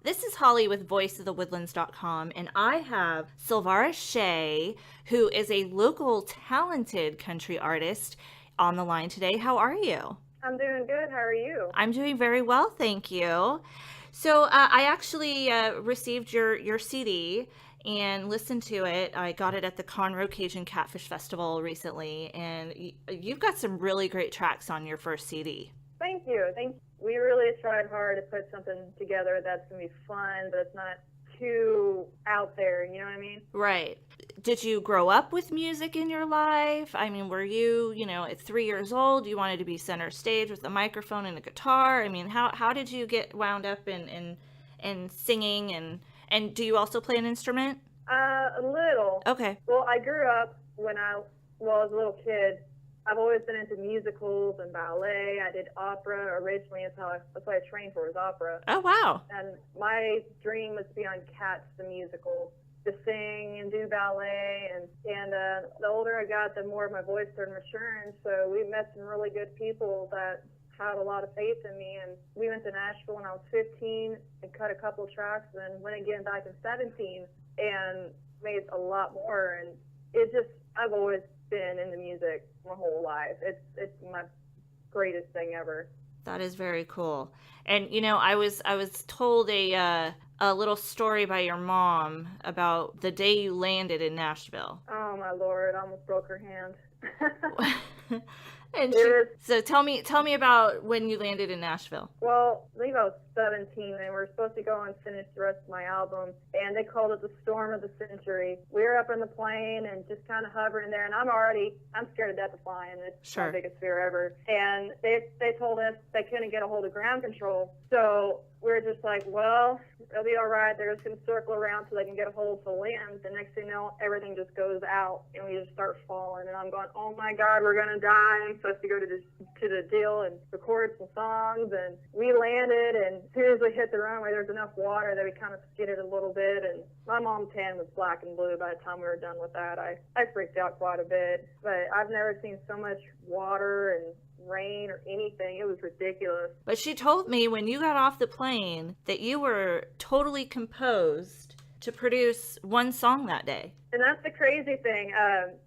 This is Holly with voiceofthewoodlands.com, and I have Silvara Shea, who is a local talented country artist, on the line today. How are you? I'm doing good. How are you? I'm doing very well, thank you. So I actually received your CD and listened to it. I got it at the Conroe Cajun Catfish Festival recently, and you've got some really great tracks on your first CD. Thank you. Thank you. We really tried hard to put something together that's going to be fun, but it's not too out there. You know what I mean? Right. Did you grow up with music in your life? I mean, were you, at 3 years old, you wanted to be center stage with a microphone and a guitar? I mean, how did you get wound up in singing and do you also play an instrument? A little. Okay. Well, I grew up when I was a little kid. I've always been into musicals and ballet. I did opera originally. That's what I trained for, was opera. Oh, wow. And my dream was to be on Cats the musical, to sing and do ballet. And the older I got, the more my voice started maturing. So we met some really good people that had a lot of faith in me. And we went to Nashville when I was 15 and cut a couple of tracks, and then went again back in 17 and made a lot more. And I've always been into music my whole life. It's my greatest thing ever. That is very cool. And I was told a little story by your mom about the day you landed in Nashville. Oh my Lord, I almost broke her hand. And so tell me about when you landed in Nashville. Well, I think I was 17, and we were supposed to go and finish the rest of my album, and they called it the storm of the century. We were up in the plane and just kind of hovering there, and I'm scared to death of flying. It's my biggest fear ever. And they told us they couldn't get a hold of ground control, so we were just like, well, it'll be all right. They're just going to circle around so they can get a hold of the land. The next thing you know, everything just goes out, and we just start falling. And I'm going, oh my God, we're going to die. I'm supposed to go to the deal and record some songs. And we landed, and as soon as we hit the runway, there was enough water that we kind of skidded a little bit. And my mom's hand was black and blue by the time we were done with that. I freaked out quite a bit. But I've never seen so much water and rain or anything. It was ridiculous. But she told me when you got off the plane that you were totally composed to produce one song that day. And that's the crazy thing.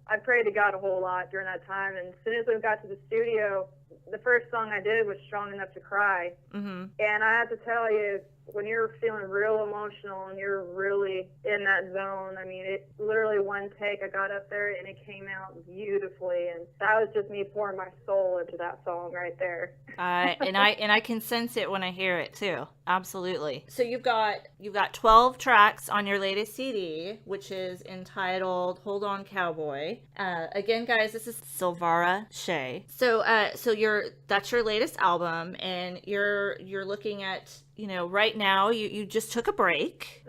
I prayed to God a whole lot during that time, and as soon as we got to the studio, the first song I did was Strong Enough to Cry. Mm-hmm. And I have to tell you, when you're feeling real emotional and you're really in that zone, I mean, it literally one take, I got up there and it came out beautifully, and that was just me pouring my soul into that song right there. And I can sense it when I hear it too. Absolutely. So you've got 12 tracks on your latest CD, which is entitled "Hold On Cowboy." Again, guys, this is Silvara Shea. So that's your latest album, and you're looking at, right now you just took a break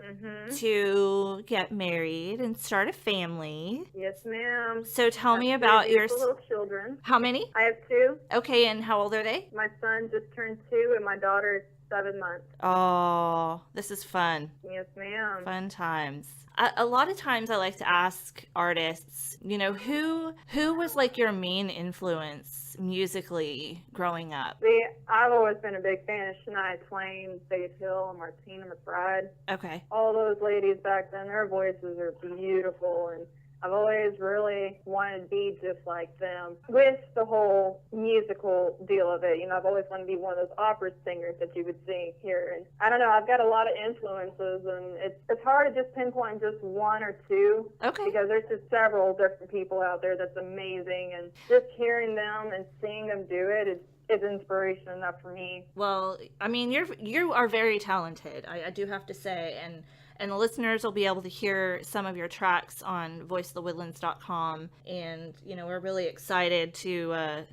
to get married and start a family. Yes, ma'am. So tell me about your little children. How many? I have 2. Okay, and how old are they? My son just turned 2, and my daughter is 7 months. Oh, this is fun. Yes, ma'am. Fun times. A lot of times I like to ask artists, who was like your main influence musically growing up? See, I've always been a big fan of Shania Twain, Faith Hill, and Martina McBride. Okay. All those ladies back then, their voices are beautiful, and I've always really wanted to be just like them. With the whole musical deal of it, I've always wanted to be one of those opera singers that you would sing here. And I don't know, I've got a lot of influences, and it's hard to just pinpoint just one or two. Okay. Because there's just several different people out there that's amazing, and just hearing them and seeing them do it is inspiration enough for me. Well, I mean, you are very talented, I do have to say, and the listeners will be able to hear some of your tracks on voiceofthewoodlands.com. And, we're really excited to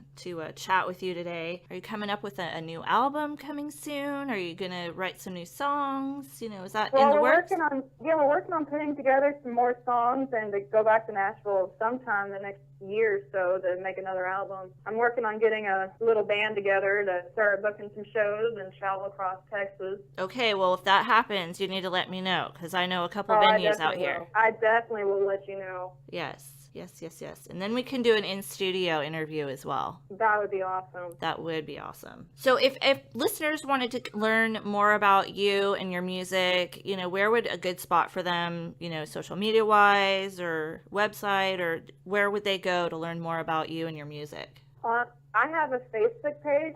chat with you today. Are you coming up with a new album coming soon? Are you going to write some new songs? Is that in the works? We're working on putting together some more songs and to go back to Nashville sometime the next year or so to make another album. I'm working on getting a little band together to start booking some shows and travel across Texas. Okay, well, if that happens, you need to let me know, because I know a couple venues out here. I definitely will let you know. Yes. Yes, yes, yes. And then we can do an in-studio interview as well. That would be awesome. That would be awesome. So if listeners wanted to learn more about you and your music, where would a good spot for them, social media wise or website, or where would they go to learn more about you and your music? I have a Facebook page,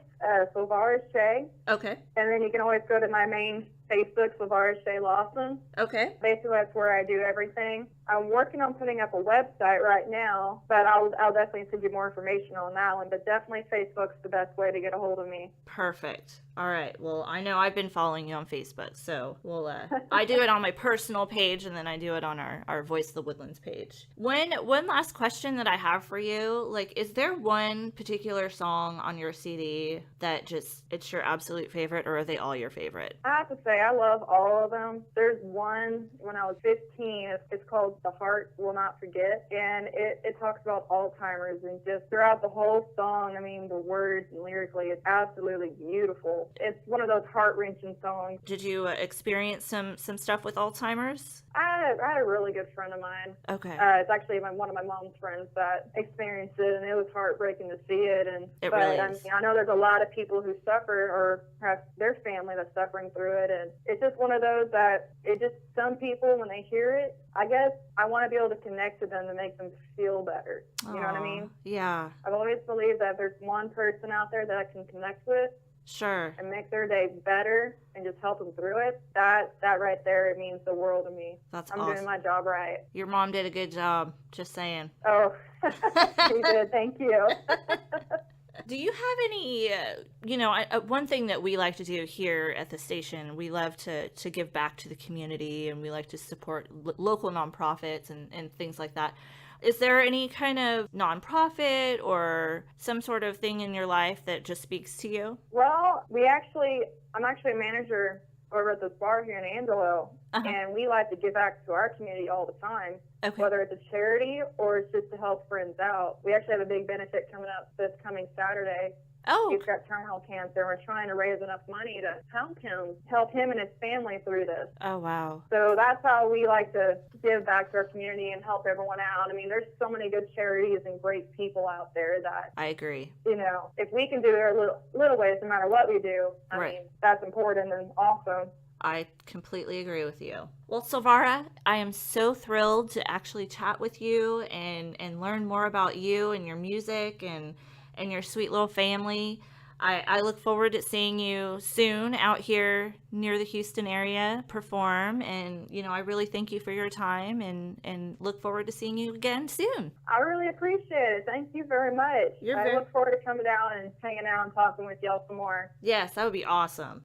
Silvara Shea. Okay. And then you can always go to my main Facebook, Silvara Shea Lawson. Okay. Basically, that's where I do everything. I'm working on putting up a website right now, but I'll definitely send you more information on that one. But definitely Facebook's the best way to get a hold of me. Perfect. All right. Well, I know I've been following you on Facebook, so I do it on my personal page, and then I do it on our Voice of the Woodlands page. One last question that I have for you, is there one particular song on your CD that it's your absolute favorite, or are they all your favorite? I have to say, I love all of them. There's one when I was 15. It's called The Heart Will Not Forget, and it talks about Alzheimer's, and just throughout the whole song, the words and lyrically, it's absolutely beautiful. It's one of those heart-wrenching songs. Did you experience some stuff with Alzheimer's? I had a really good friend of mine. Okay. It's actually one of my mom's friends that experienced it, and it was heartbreaking to see it. Really is. I know there's a lot of people who suffer or have their family that's suffering through it, and it's just one of those that some people, when they hear it, I guess I want to be able to connect to them to make them feel better. You know what I mean? Yeah. I've always believed that if there's one person out there that I can connect with, sure, and make their day better and just help them through it, that right there, it means the world to me. That's I'm awesome. doing my job right. Your mom did a good job, just saying. Oh, she did. Thank you. Do you have any, one thing that we like to do here at the station, we love to give back to the community, and we like to support local nonprofits and things like that. Is there any kind of nonprofit or some sort of thing in your life that just speaks to you? Well, I'm actually a manager over at this bar here in Angelo, and we like to give back to our community all the time, whether it's a charity or it's just to help friends out. We actually have a big benefit coming up this coming Saturday. Oh. He's got terminal cancer. We're trying to raise enough money to help him and his family through this. Oh, wow. So that's how we like to give back to our community and help everyone out. There's so many good charities and great people out there that I agree. If we can do our little ways, no matter what we do, that's important and awesome. I completely agree with you. Well, Silvara, I am so thrilled to actually chat with you and learn more about you and your music and your sweet little family. I look forward to seeing you soon out here near the Houston area perform. And, I really thank you for your time and look forward to seeing you again soon. I really appreciate it. Thank you very much. I look forward to coming down and hanging out and talking with y'all some more. Yes, that would be awesome.